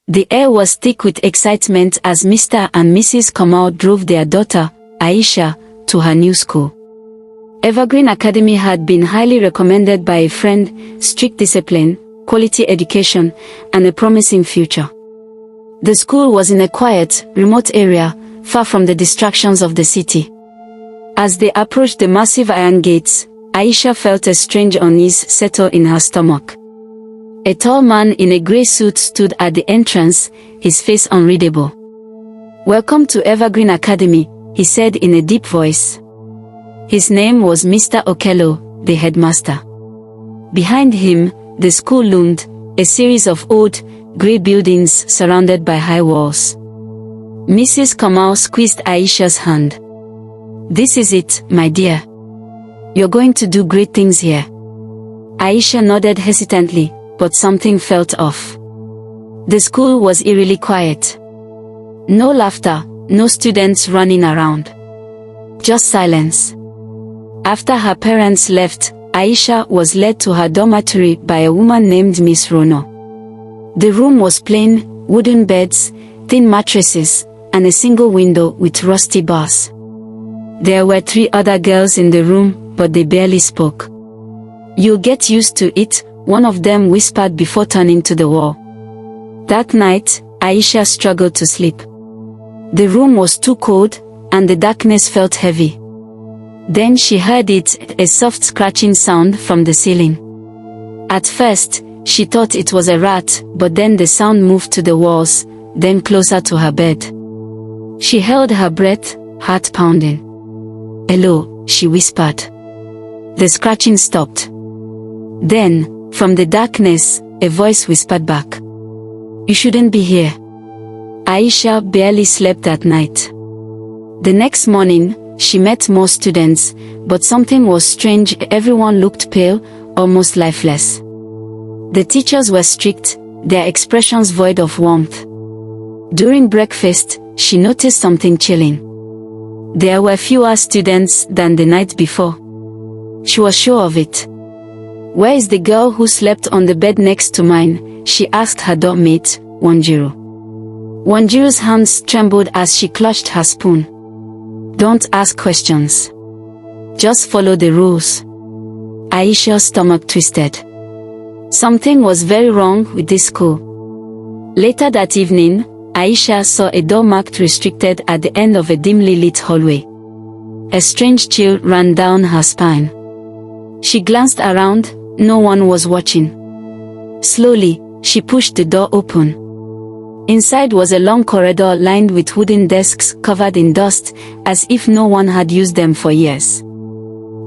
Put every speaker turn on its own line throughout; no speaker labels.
The air was thick with excitement as Mr. and Mrs. Kamau drove their daughter, Aisha, to her new school. Evergreen Academy had been highly recommended by a friend: strict discipline, quality education, and a promising future. The school was in a quiet, remote area, far from the distractions of the city. As they approached the massive iron gates, Aisha felt a strange unease settle in her stomach. A tall man in a grey suit stood at the entrance, his face unreadable. "Welcome to Evergreen Academy," he said in a deep voice. His name was Mr. Okello, the headmaster. Behind him, the school loomed, a series of old, grey buildings surrounded by high walls. Mrs. Kamau squeezed Aisha's hand. "This is it, my dear. You're going to do great things here." Aisha nodded hesitantly, but something felt off. The school was eerily quiet. No laughter, no students running around. Just silence. After her parents left, Aisha was led to her dormitory by a woman named Miss Rono. The room was plain: wooden beds, thin mattresses, and a single window with rusty bars. There were 3 other girls in the room, but they barely spoke. "You'll get used to it," one of them whispered before turning to the wall. That night, Aisha struggled to sleep. The room was too cold, and the darkness felt heavy. Then she heard it, a soft scratching sound from the ceiling. At first, she thought it was a rat, but then the sound moved to the walls, then closer to her bed. She held her breath, heart pounding. "Hello," she whispered. The scratching stopped. Then, from the darkness, a voice whispered back, "You shouldn't be here." Aisha barely slept that night. The next morning, she met more students, but something was strange. Everyone looked pale, almost lifeless. The teachers were strict, their expressions void of warmth. During breakfast, she noticed something chilling. There were fewer students than the night before. She was sure of it. "Where is the girl who slept on the bed next to mine?" she asked her dormmate, Wanjiru. Wanjiru's hands trembled as she clutched her spoon. "Don't ask questions. Just follow the rules." Aisha's stomach twisted. Something was very wrong with this school. Later that evening, Aisha saw a door marked restricted at the end of a dimly lit hallway. A strange chill ran down her spine. She glanced around, no one was watching. Slowly, she pushed the door open. Inside was a long corridor lined with wooden desks covered in dust, as if no one had used them for years.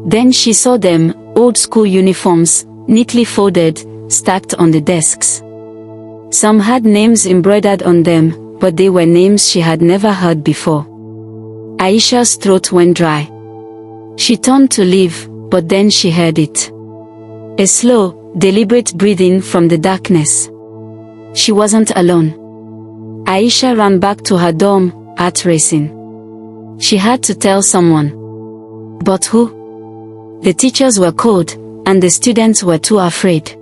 Then she saw them, old school uniforms, neatly folded, stacked on the desks. Some had names embroidered on them, but they were names she had never heard before. Aisha's throat went dry. She turned to leave, but then she heard it. A slow, deliberate breathing from the darkness. She wasn't alone. Aisha ran back to her dorm, heart racing. She had to tell someone. But who? The teachers were cold, and the students were too afraid.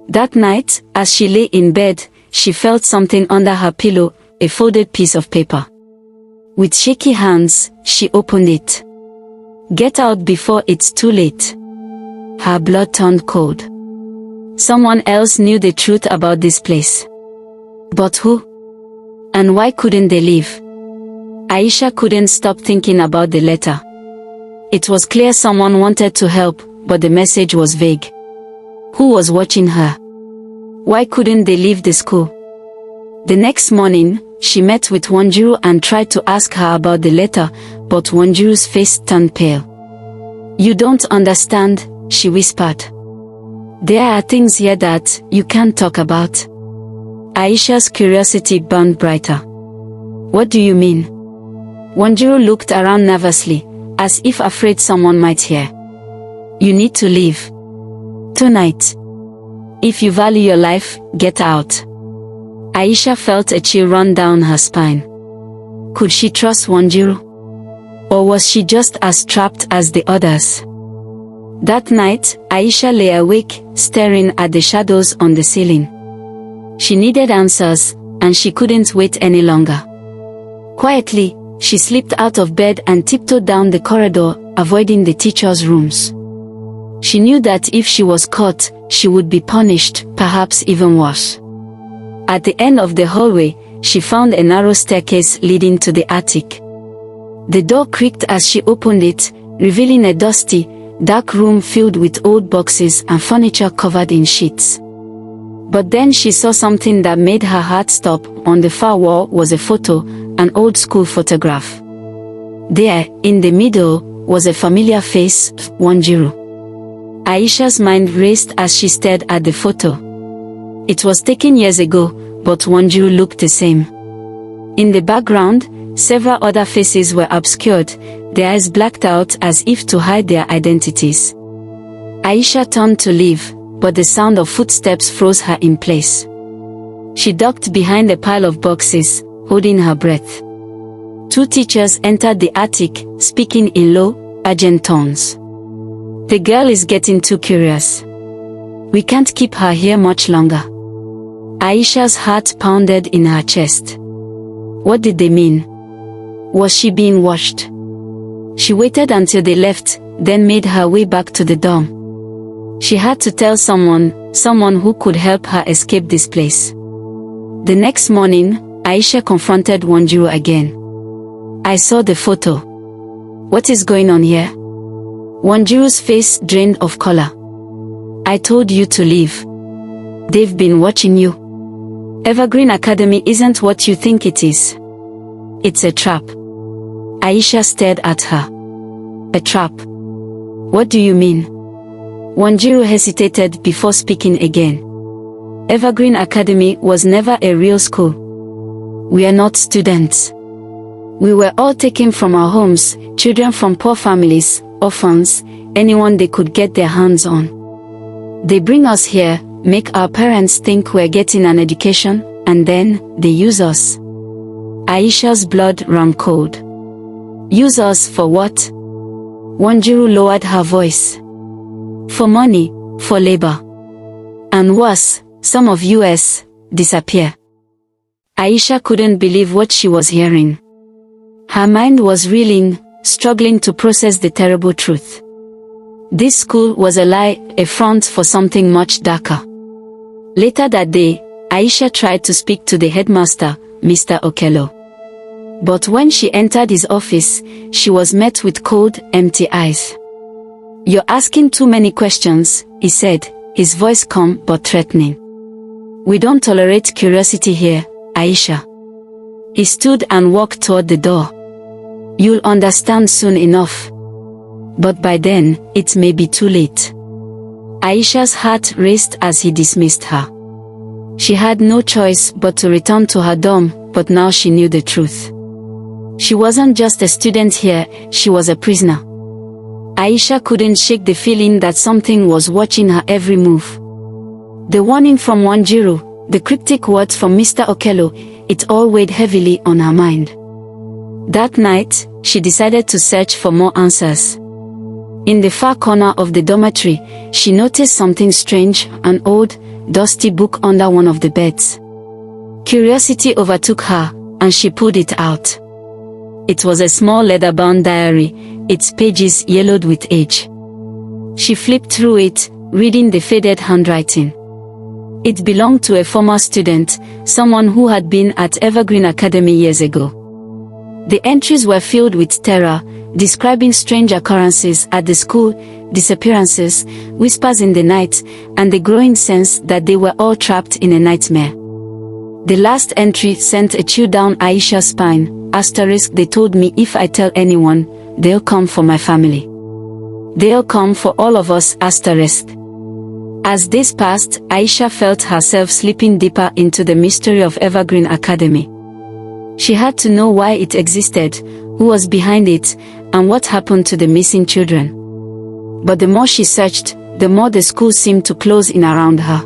That night, as she lay in bed, she felt something under her pillow, a folded piece of paper. With shaky hands, she opened it. "Get out before it's too late." Her blood turned cold. Someone else knew the truth about this place. But who? And why couldn't they leave? Aisha couldn't stop thinking about the letter. It was clear someone wanted to help, but the message was vague. Who was watching her? Why couldn't they leave the school? The next morning, she met with Wanjiru and tried to ask her about the letter, but Wanjiru's face turned pale. "You don't understand," she whispered. "There are things here that you can't talk about." Aisha's curiosity burned brighter. "What do you mean?" Wanjiru looked around nervously, as if afraid someone might hear. "You need to leave. Tonight. If you value your life, get out." Aisha felt a chill run down her spine. Could she trust Wanjiru? Or was she just as trapped as the others? That night, Aisha lay awake, staring at the shadows on the ceiling. She needed answers, and she couldn't wait any longer. Quietly, she slipped out of bed and tiptoed down the corridor, avoiding the teachers' rooms. She knew that if she was caught, she would be punished, perhaps even worse. At the end of the hallway, she found a narrow staircase leading to the attic. The door creaked as she opened it, revealing a dusty, dark room filled with old boxes and furniture covered in sheets. But then she saw something that made her heart stop. On the far wall was a photo, an old school photograph. There, in the middle, was a familiar face, Wanjiru. Aisha's mind raced as she stared at the photo. It was taken years ago, but Wanjiru looked the same. In the background, several other faces were obscured, their eyes blacked out as if to hide their identities. Aisha turned to leave, but the sound of footsteps froze her in place. She ducked behind a pile of boxes, holding her breath. Two teachers entered the attic, speaking in low, urgent tones. "The girl is getting too curious. We can't keep her here much longer." Aisha's heart pounded in her chest. What did they mean? Was she being watched? She waited until they left, then made her way back to the dorm. She had to tell someone who could help her escape this place. The next morning, Aisha confronted Wanjiru again. "I saw the photo. What is going on here?" Wanjiru's face drained of color. "I told you to leave. They've been watching you. Evergreen Academy isn't what you think it is. It's a trap." Aisha stared at her. "A trap? What do you mean?" Wanjiru hesitated before speaking again. "Evergreen Academy was never a real school. We are not students. We were all taken from our homes, children from poor families, orphans, anyone they could get their hands on. They bring us here, make our parents think we're getting an education, and then they use us." Aisha's blood ran cold. "Use us for what?" Wanjiru lowered her voice. "For money, for labor. And worse, some of us disappear." Aisha couldn't believe what she was hearing. Her mind was reeling, struggling to process the terrible truth. This school was a lie, a front for something much darker. Later that day, Aisha tried to speak to the headmaster, Mr. Okello. But when she entered his office, she was met with cold, empty eyes. "You're asking too many questions," he said, his voice calm but threatening. "We don't tolerate curiosity here, Aisha." He stood and walked toward the door. "You'll understand soon enough. But by then, it may be too late." Aisha's heart raced as he dismissed her. She had no choice but to return to her dorm, but now she knew the truth. She wasn't just a student here, she was a prisoner. Aisha couldn't shake the feeling that something was watching her every move. The warning from Wanjiru, the cryptic words from Mr. Okello, it all weighed heavily on her mind. That night, she decided to search for more answers. In the far corner of the dormitory, she noticed something strange, an old, dusty book under one of the beds. Curiosity overtook her, and she pulled it out. It was a small leather-bound diary, its pages yellowed with age. She flipped through it, reading the faded handwriting. It belonged to a former student, someone who had been at Evergreen Academy years ago. The entries were filled with terror, describing strange occurrences at the school, disappearances, whispers in the night, and the growing sense that they were all trapped in a nightmare. The last entry sent a chill down Aisha's spine. Asterisk, "They told me if I tell anyone, they'll come for my family. They'll come for all of us." Asterisk. As days passed, Aisha felt herself slipping deeper into the mystery of Evergreen Academy. She had to know why it existed, who was behind it, and what happened to the missing children. But the more she searched, the more the school seemed to close in around her.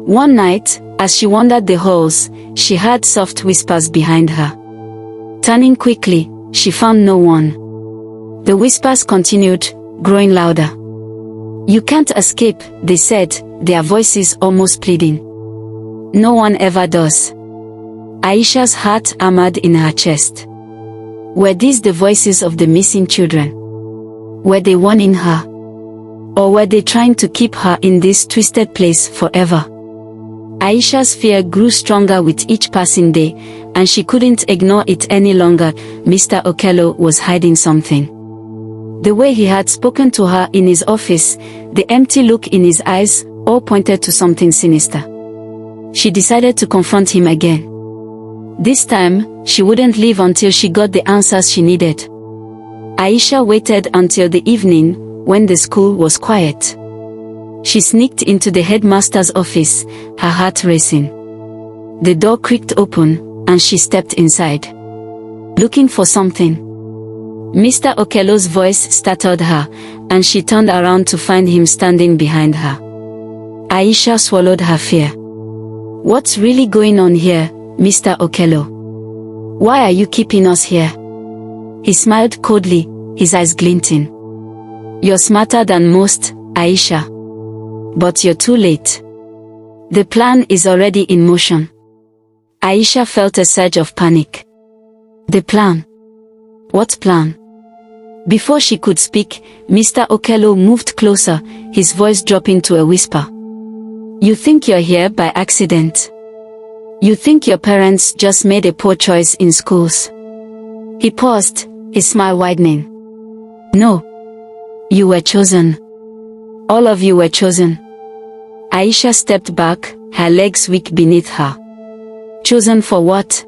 One night, as she wandered the halls, she heard soft whispers behind her. Turning quickly, she found no one. The whispers continued, growing louder. "You can't escape," they said, their voices almost pleading. "No one ever does. Aisha's heart hammered in her chest. Were these the voices of the missing children? Were they warning her? Or were they trying to keep her in this twisted place forever? Aisha's fear grew stronger with each passing day, and she couldn't ignore it any longer. Mr. Okello was hiding something. The way he had spoken to her in his office, the empty look in his eyes, all pointed to something sinister. She decided to confront him again. This time, she wouldn't leave until she got the answers she needed. Aisha waited until the evening, when the school was quiet. She sneaked into the headmaster's office, her heart racing. The door creaked open, and she stepped inside. Looking for something. Mr. Okello's voice startled her, and she turned around to find him standing behind her. Aisha swallowed her fear. What's really going on here, Mr. Okello? Why are you keeping us here? He smiled coldly, his eyes glinting. You're smarter than most, Aisha. But you're too late. The plan is already in motion. Aisha felt a surge of panic. The plan? What plan? Before she could speak, Mr. Okello moved closer, his voice dropping to a whisper. You think you're here by accident? You think your parents just made a poor choice in schools? He paused, his smile widening. No. You were chosen. All of you were chosen. Aisha stepped back, her legs weak beneath her. Chosen for what?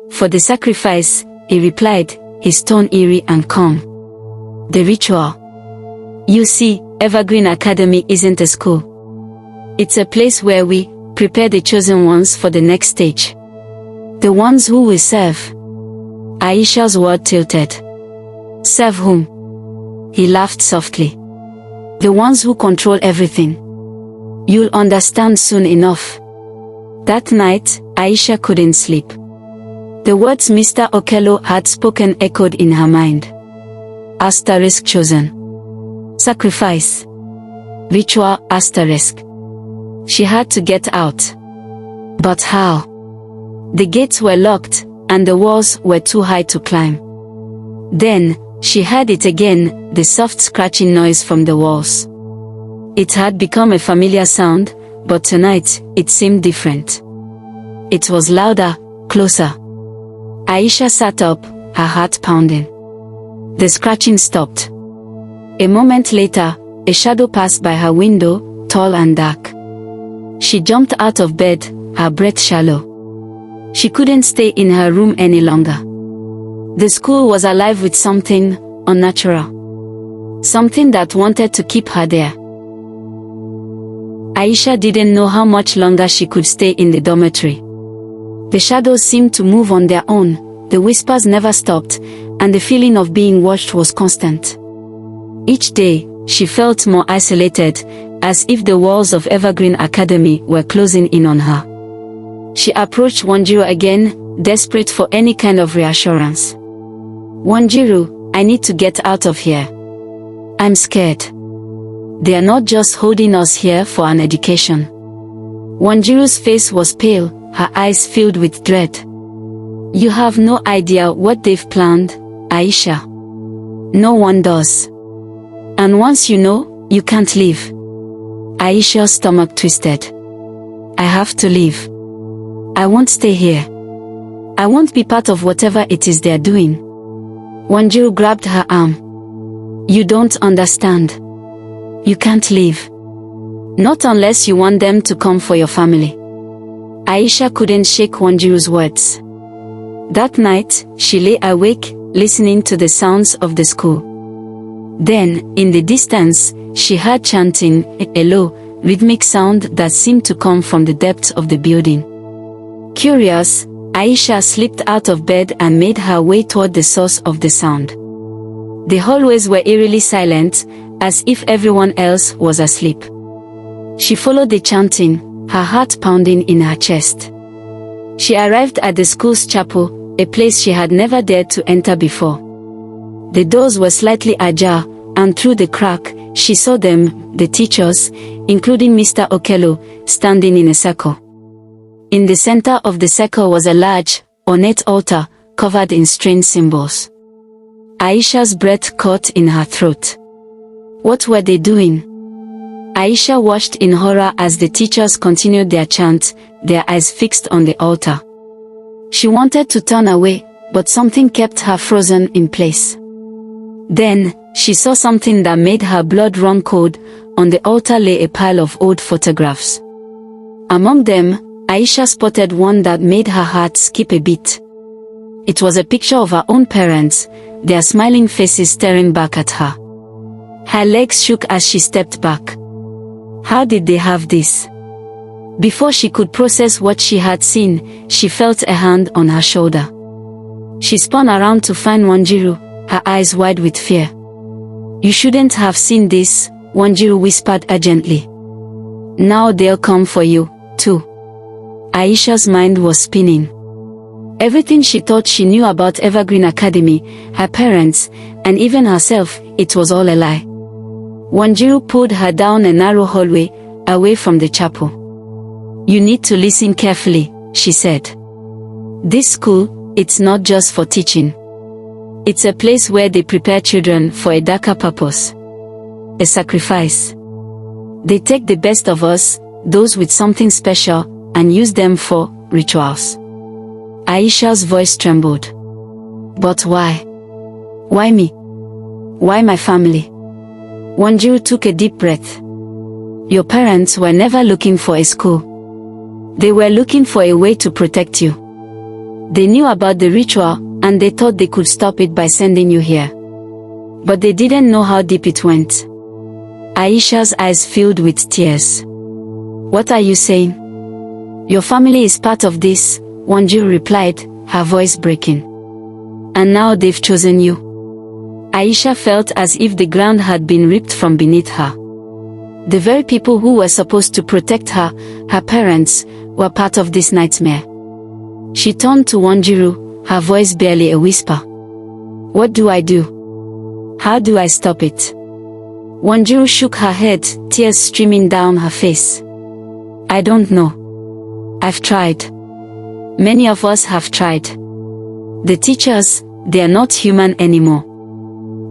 For the sacrifice, he replied, his tone eerie and calm. The ritual. You see, Evergreen Academy isn't a school. It's a place where we prepare the chosen ones for the next stage. The ones who will serve. Aisha's word tilted. Serve whom? He laughed softly. The ones who control everything. You'll understand soon enough. That night, Aisha couldn't sleep. The words Mr. Okello had spoken echoed in her mind. Asterisk chosen. Sacrifice. Ritual asterisk. She had to get out. But how? The gates were locked, and the walls were too high to climb. Then, she heard it again, the soft scratching noise from the walls. It had become a familiar sound, but tonight, it seemed different. It was louder, closer. Aisha sat up, her heart pounding. The scratching stopped. A moment later, a shadow passed by her window, tall and dark. She jumped out of bed, her breath shallow. She couldn't stay in her room any longer. The school was alive with something unnatural. Something that wanted to keep her there. Aisha didn't know how much longer she could stay in the dormitory. The shadows seemed to move on their own, the whispers never stopped, and the feeling of being watched was constant. Each day, she felt more isolated, as if the walls of Evergreen Academy were closing in on her. She approached Wanjiru again, desperate for any kind of reassurance. Wanjiru, I need to get out of here. I'm scared. They are not just holding us here for an education. Wanjiru's face was pale, her eyes filled with dread. You have no idea what they've planned, Aisha. No one does. And once you know, you can't leave. Aisha's stomach twisted. I have to leave. I won't stay here. I won't be part of whatever it is they're doing. Wanjiru grabbed her arm. You don't understand. You can't leave. Not unless you want them to come for your family. Aisha couldn't shake Wanjiru's words. That night, she lay awake, listening to the sounds of the school. Then, in the distance, she heard chanting, a low, rhythmic sound that seemed to come from the depths of the building. Curious, Aisha slipped out of bed and made her way toward the source of the sound. The hallways were eerily silent, as if everyone else was asleep. She followed the chanting, her heart pounding in her chest. She arrived at the school's chapel, a place she had never dared to enter before. The doors were slightly ajar, and through the crack, she saw them, the teachers, including Mr. Okello, standing in a circle. In the center of the circle was a large, ornate altar, covered in strange symbols. Aisha's breath caught in her throat. What were they doing? Aisha watched in horror as the teachers continued their chant, their eyes fixed on the altar. She wanted to turn away, but something kept her frozen in place. Then, she saw something that made her blood run cold. On the altar lay a pile of old photographs. Among them, Aisha spotted one that made her heart skip a beat. It was a picture of her own parents, their smiling faces staring back at her. Her legs shook as she stepped back. How did they have this? Before she could process what she had seen, she felt a hand on her shoulder. She spun around to find Wanjiru, her eyes wide with fear. You shouldn't have seen this, Wanjiru whispered urgently. Now they'll come for you, too. Aisha's mind was spinning. Everything she thought she knew about Evergreen Academy, her parents, and even herself, it was all a lie. Wanjiru pulled her down a narrow hallway, away from the chapel. You need to listen carefully, she said. This school, it's not just for teaching. It's a place where they prepare children for a darker purpose. A sacrifice. They take the best of us, those with something special, and use them for rituals. Aisha's voice trembled. But why? Why me? Why my family? Wanjiru took a deep breath. Your parents were never looking for a school. They were looking for a way to protect you. They knew about the ritual, and they thought they could stop it by sending you here. But they didn't know how deep it went. Aisha's eyes filled with tears. What are you saying? Your family is part of this, Wanjiru replied, her voice breaking. And now they've chosen you. Aisha felt as if the ground had been ripped from beneath her. The very people who were supposed to protect her, her parents, were part of this nightmare. She turned to Wanjiru, her voice barely a whisper. What do I do? How do I stop it? Wanjiru shook her head, tears streaming down her face. I don't know. I've tried. Many of us have tried. The teachers, they are not human anymore.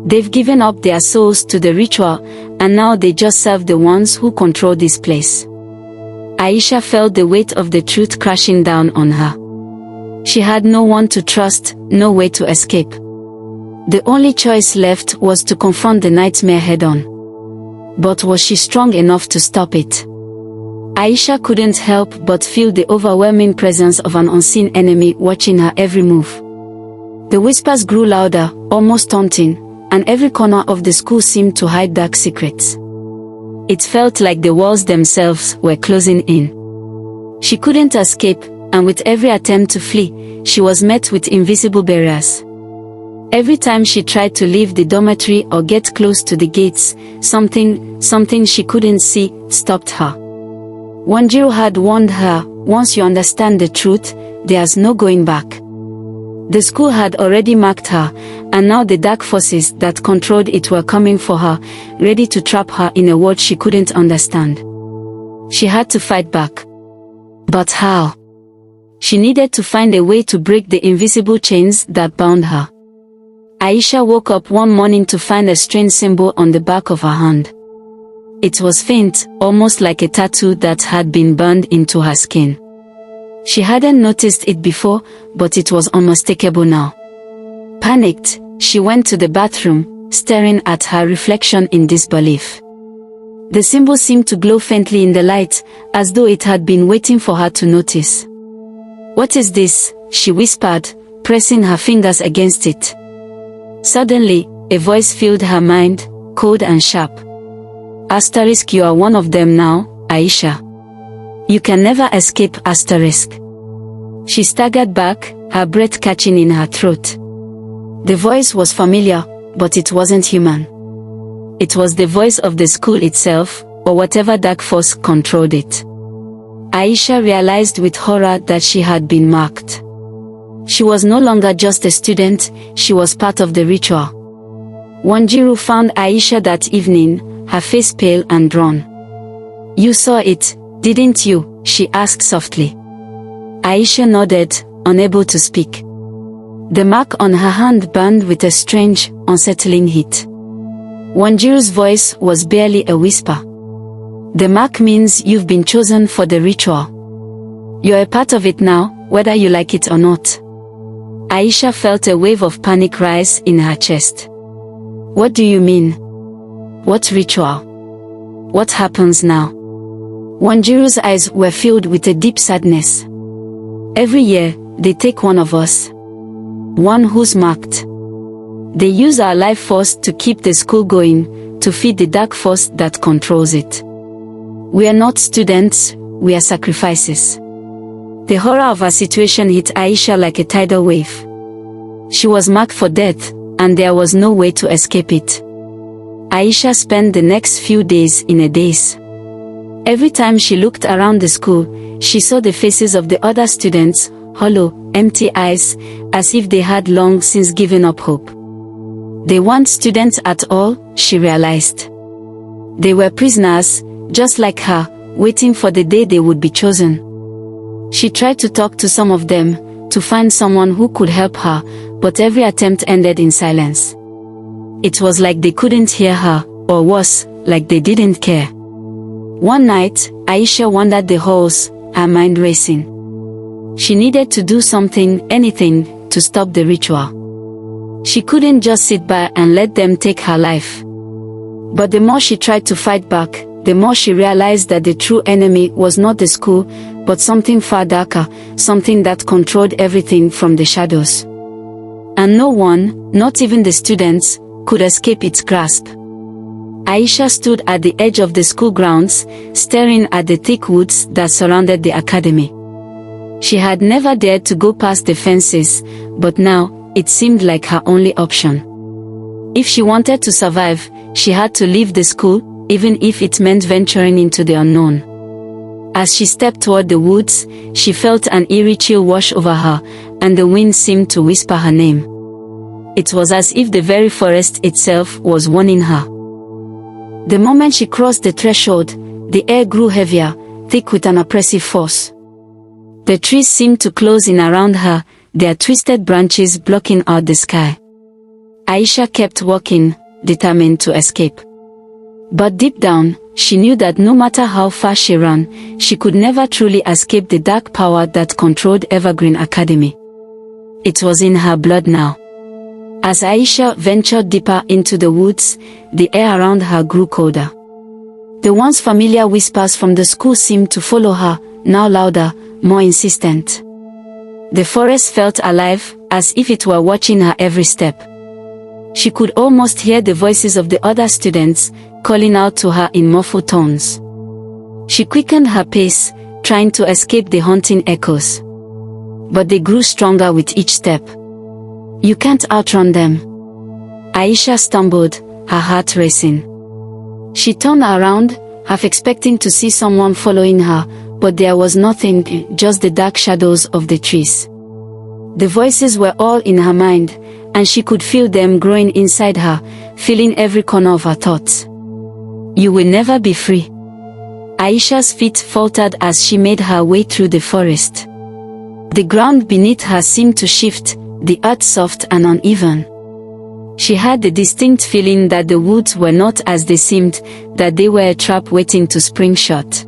They've given up their souls to the ritual, and now they just serve the ones who control this place. Aisha felt the weight of the truth crashing down on her. She had no one to trust, no way to escape. The only choice left was to confront the nightmare head-on. But was she strong enough to stop it? Aisha couldn't help but feel the overwhelming presence of an unseen enemy watching her every move. The whispers grew louder, almost taunting, and every corner of the school seemed to hide dark secrets. It felt like the walls themselves were closing in. She couldn't escape, and with every attempt to flee, she was met with invisible barriers. Every time she tried to leave the dormitory or get close to the gates, something she couldn't see, stopped her. Wanjiru had warned her, once you understand the truth, there's no going back. The school had already marked her, and now the dark forces that controlled it were coming for her, ready to trap her in a world she couldn't understand. She had to fight back. But how? She needed to find a way to break the invisible chains that bound her. Aisha woke up one morning to find a strange symbol on the back of her hand. It was faint, almost like a tattoo that had been burned into her skin. She hadn't noticed it before, but it was unmistakable now. Panicked, she went to the bathroom, staring at her reflection in disbelief. The symbol seemed to glow faintly in the light, as though it had been waiting for her to notice. What is this? She whispered, pressing her fingers against it. Suddenly, a voice filled her mind, cold and sharp. Asterisk, you are one of them now, Aisha. You can never escape asterisk. She staggered back, her breath catching in her throat. The voice was familiar, but it wasn't human. It was the voice of the school itself, or whatever dark force controlled it. Aisha realized with horror that she had been marked. She was no longer just a student, she was part of the ritual. Wanjiru found Aisha that evening, her face pale and drawn. You saw it, didn't you? She asked softly. Aisha nodded, unable to speak. The mark on her hand burned with a strange, unsettling heat. Wanjiru's voice was barely a whisper. The mark means you've been chosen for the ritual. You're a part of it now, whether you like it or not. Aisha felt a wave of panic rise in her chest. What do you mean? What ritual? What happens now? Wanjiru's eyes were filled with a deep sadness. Every year, they take one of us. One who's marked. They use our life force to keep the school going, to feed the dark force that controls it. We are not students, we are sacrifices. The horror of our situation hit Aisha like a tidal wave. She was marked for death, and there was no way to escape it. Aisha spent the next few days in a daze. Every time she looked around the school, she saw the faces of the other students, hollow, empty eyes, as if they had long since given up hope. They weren't students at all, she realized. They were prisoners, just like her, waiting for the day they would be chosen. She tried to talk to some of them, to find someone who could help her, but every attempt ended in silence. It was like they couldn't hear her, or worse, like they didn't care. One night, Aisha wandered the halls, her mind racing. She needed to do something, anything, to stop the ritual. She couldn't just sit by and let them take her life. But the more she tried to fight back, the more she realized that the true enemy was not the school, but something far darker, something that controlled everything from the shadows. And no one, not even the students, could escape its grasp. Aisha stood at the edge of the school grounds, staring at the thick woods that surrounded the academy. She had never dared to go past the fences, but now, it seemed like her only option. If she wanted to survive, she had to leave the school, even if it meant venturing into the unknown. As she stepped toward the woods, she felt an eerie chill wash over her, and the wind seemed to whisper her name. It was as if the very forest itself was warning her. The moment she crossed the threshold, the air grew heavier, thick with an oppressive force. The trees seemed to close in around her, their twisted branches blocking out the sky. Aisha kept walking, determined to escape. But deep down, she knew that no matter how far she ran, she could never truly escape the dark power that controlled Evergreen Academy. It was in her blood now. As Aisha ventured deeper into the woods, the air around her grew colder. The once familiar whispers from the school seemed to follow her, now louder, more insistent. The forest felt alive, as if it were watching her every step. She could almost hear the voices of the other students, calling out to her in muffled tones. She quickened her pace, trying to escape the haunting echoes. But they grew stronger with each step. You can't outrun them. Aisha stumbled, her heart racing. She turned around, half expecting to see someone following her, but there was nothing, just the dark shadows of the trees. The voices were all in her mind, and she could feel them growing inside her, filling every corner of her thoughts. You will never be free. Aisha's feet faltered as she made her way through the forest. The ground beneath her seemed to shift, the earth soft and uneven. She had the distinct feeling that the woods were not as they seemed, that they were a trap waiting to spring shut.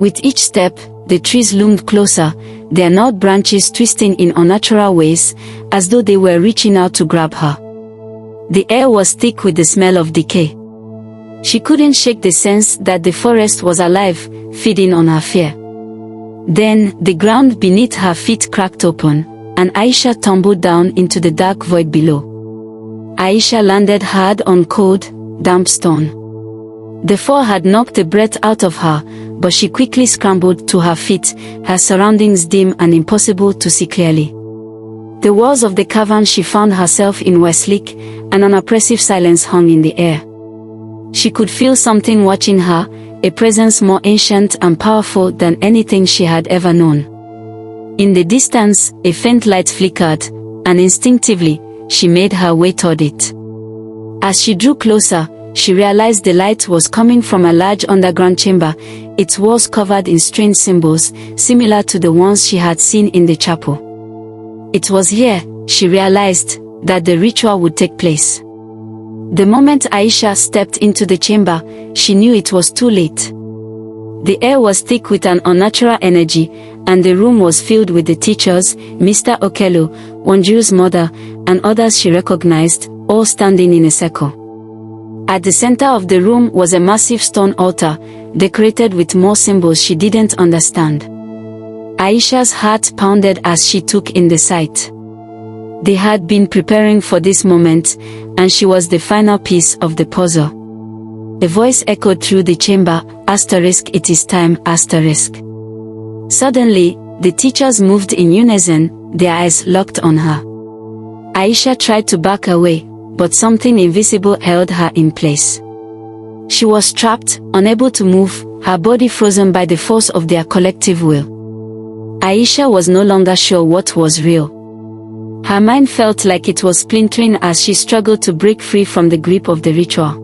With each step, the trees loomed closer, their gnarled branches twisting in unnatural ways, as though they were reaching out to grab her. The air was thick with the smell of decay. She couldn't shake the sense that the forest was alive, feeding on her fear. Then, the ground beneath her feet cracked open, and Aisha tumbled down into the dark void below. Aisha landed hard on cold, damp stone. The fall had knocked the breath out of her, but she quickly scrambled to her feet, her surroundings dim and impossible to see clearly. The walls of the cavern she found herself in were sleek, and an oppressive silence hung in the air. She could feel something watching her, a presence more ancient and powerful than anything she had ever known. In the distance, a faint light flickered, and instinctively, she made her way toward it. As she drew closer, she realized the light was coming from a large underground chamber, its walls covered in strange symbols, similar to the ones she had seen in the chapel. It was here, she realized, that the ritual would take place. The moment Aisha stepped into the chamber, she knew it was too late. The air was thick with an unnatural energy, and the room was filled with the teachers, Mr. Okello, Wanju's mother, and others she recognized, all standing in a circle. At the center of the room was a massive stone altar, decorated with more symbols she didn't understand. Aisha's heart pounded as she took in the sight. They had been preparing for this moment, and she was the final piece of the puzzle. A voice echoed through the chamber, "It is time, *." Suddenly, the teachers moved in unison, their eyes locked on her. Aisha tried to back away, but something invisible held her in place. She was trapped, unable to move, her body frozen by the force of their collective will. Aisha was no longer sure what was real. Her mind felt like it was splintering as she struggled to break free from the grip of the ritual.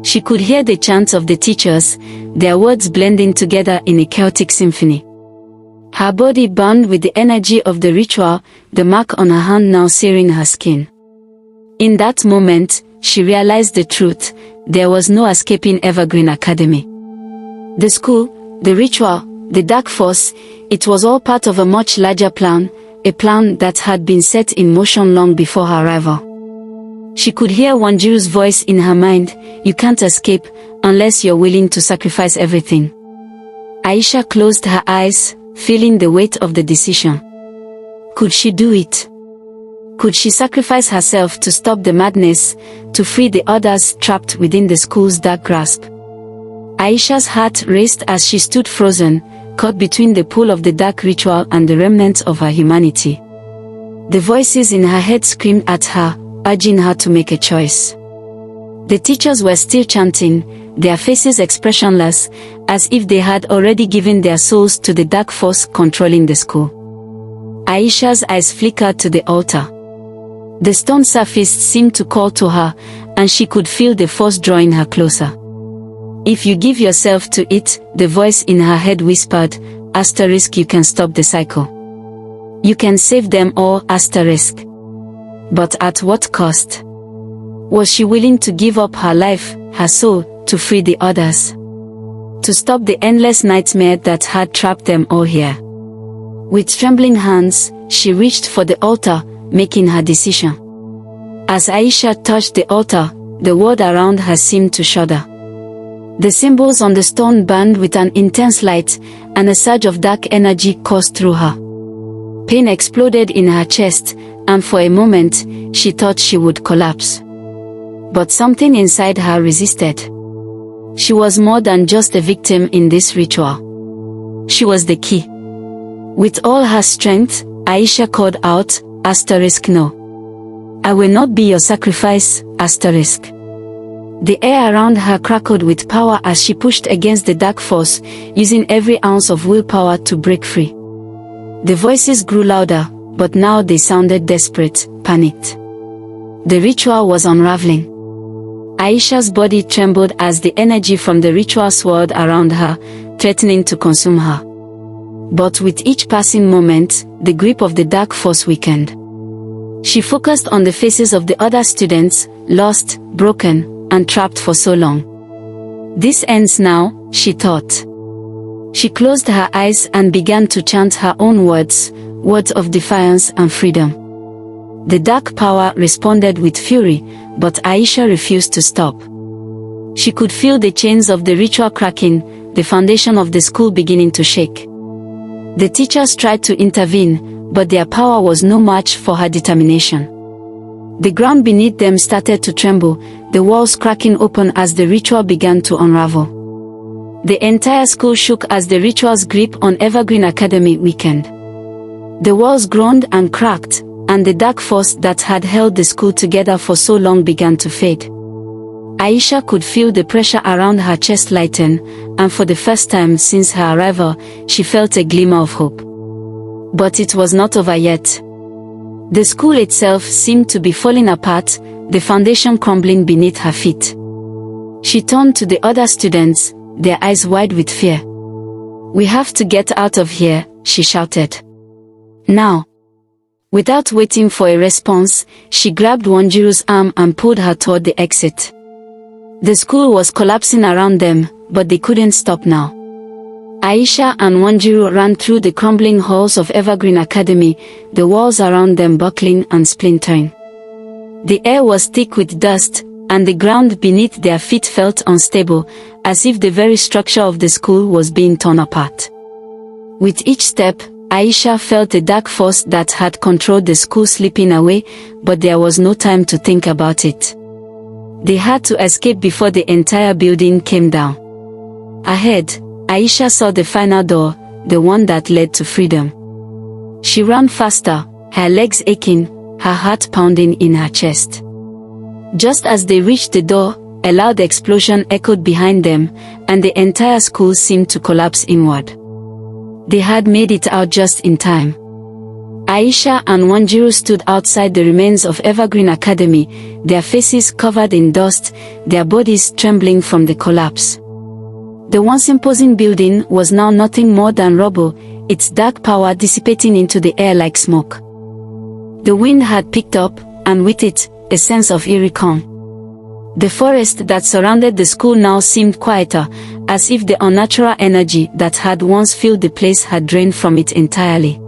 She could hear the chants of the teachers, their words blending together in a chaotic symphony. Her body burned with the energy of the ritual, the mark on her hand now searing her skin. In that moment, she realized the truth: there was no escaping Evergreen Academy. The school, the ritual, the dark force, it was all part of a much larger plan, a plan that had been set in motion long before her arrival. She could hear Wanju's voice in her mind: "You can't escape, unless you're willing to sacrifice everything." Aisha closed her eyes, feeling the weight of the decision. Could she do it? Could she sacrifice herself to stop the madness, to free the others trapped within the school's dark grasp? Aisha's heart raced as she stood frozen, caught between the pull of the dark ritual and the remnants of her humanity. The voices in her head screamed at her, urging her to make a choice. The teachers were still chanting, their faces expressionless, as if they had already given their souls to the dark force controlling the school. Aisha's eyes flickered to the altar. The stone surface seemed to call to her, and she could feel the force drawing her closer. "If you give yourself to it," the voice in her head whispered, *, "you can stop the cycle. You can save them all, *. But at what cost? Was she willing to give up her life, her soul, to free the others? To stop the endless nightmare that had trapped them all here? With trembling hands, she reached for the altar, making her decision. As Aisha touched the altar, the world around her seemed to shudder. The symbols on the stone burned with an intense light, and a surge of dark energy coursed through her. Pain exploded in her chest, and for a moment, she thought she would collapse. But something inside her resisted. She was more than just a victim in this ritual. She was the key. With all her strength, Aisha called out, "No. I will not be your sacrifice, *." The air around her crackled with power as she pushed against the dark force, using every ounce of willpower to break free. The voices grew louder, but now they sounded desperate, panicked. The ritual was unraveling. Aisha's body trembled as the energy from the ritual swirled around her, threatening to consume her. But with each passing moment, the grip of the dark force weakened. She focused on the faces of the other students, lost, broken, and trapped for so long. "This ends now," she thought. She closed her eyes and began to chant her own words, words of defiance and freedom. The dark power responded with fury, but Aisha refused to stop. She could feel the chains of the ritual cracking, the foundation of the school beginning to shake. The teachers tried to intervene, but their power was no match for her determination. The ground beneath them started to tremble, the walls cracking open as the ritual began to unravel. The entire school shook as the ritual's grip on Evergreen Academy weakened. The walls groaned and cracked, and the dark force that had held the school together for so long began to fade. Aisha could feel the pressure around her chest lighten, and for the first time since her arrival, she felt a glimmer of hope. But it was not over yet. The school itself seemed to be falling apart, the foundation crumbling beneath her feet. She turned to the other students, their eyes wide with fear. "We have to get out of here," she shouted. "Now." Without waiting for a response, she grabbed Wanjiru's arm and pulled her toward the exit. The school was collapsing around them, but they couldn't stop now. Aisha and Wanjiru ran through the crumbling halls of Evergreen Academy, the walls around them buckling and splintering. The air was thick with dust, and the ground beneath their feet felt unstable, as if the very structure of the school was being torn apart. With each step, Aisha felt a dark force that had controlled the school slipping away, but there was no time to think about it. They had to escape before the entire building came down. Ahead, Aisha saw the final door, the one that led to freedom. She ran faster, her legs aching, her heart pounding in her chest. Just as they reached the door, a loud explosion echoed behind them, and the entire school seemed to collapse inward. They had made it out just in time. Aisha and Wanjiru stood outside the remains of Evergreen Academy, their faces covered in dust, their bodies trembling from the collapse. The once imposing building was now nothing more than rubble, its dark power dissipating into the air like smoke. The wind had picked up, and with it, a sense of eerie calm. The forest that surrounded the school now seemed quieter, as if the unnatural energy that had once filled the place had drained from it entirely.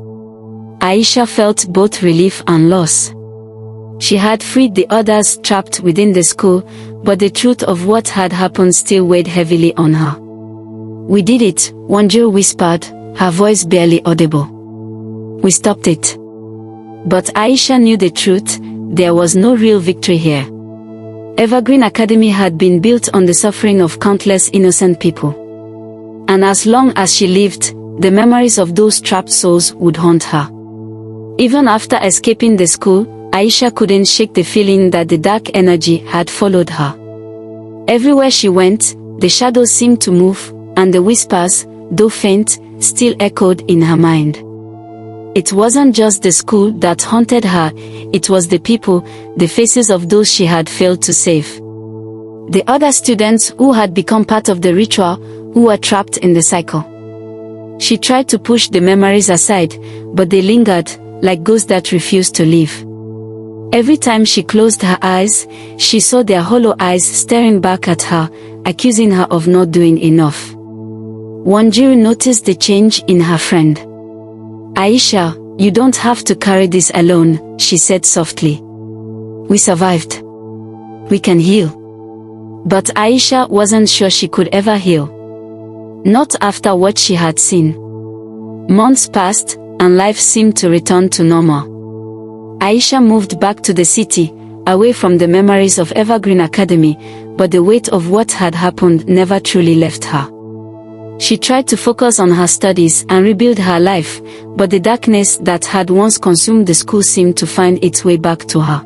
Aisha felt both relief and loss. She had freed the others trapped within the school, but the truth of what had happened still weighed heavily on her. "We did it," Wanjiru whispered, her voice barely audible. "We stopped it." But Aisha knew the truth, there was no real victory here. Evergreen Academy had been built on the suffering of countless innocent people. And as long as she lived, the memories of those trapped souls would haunt her. Even after escaping the school, Aisha couldn't shake the feeling that the dark energy had followed her. Everywhere she went, the shadows seemed to move, and the whispers, though faint, still echoed in her mind. It wasn't just the school that haunted her, it was the people, the faces of those she had failed to save. The other students who had become part of the ritual, who were trapped in the cycle. She tried to push the memories aside, but they lingered, like ghosts that refused to leave. Every time she closed her eyes, she saw their hollow eyes staring back at her, accusing her of not doing enough. Wanjiru noticed the change in her friend. "Aisha, you don't have to carry this alone," she said softly. "We survived. We can heal." But Aisha wasn't sure she could ever heal. Not after what she had seen. Months passed, and life seemed to return to normal. Aisha moved back to the city, away from the memories of Evergreen Academy, but the weight of what had happened never truly left her. She tried to focus on her studies and rebuild her life, but the darkness that had once consumed the school seemed to find its way back to her.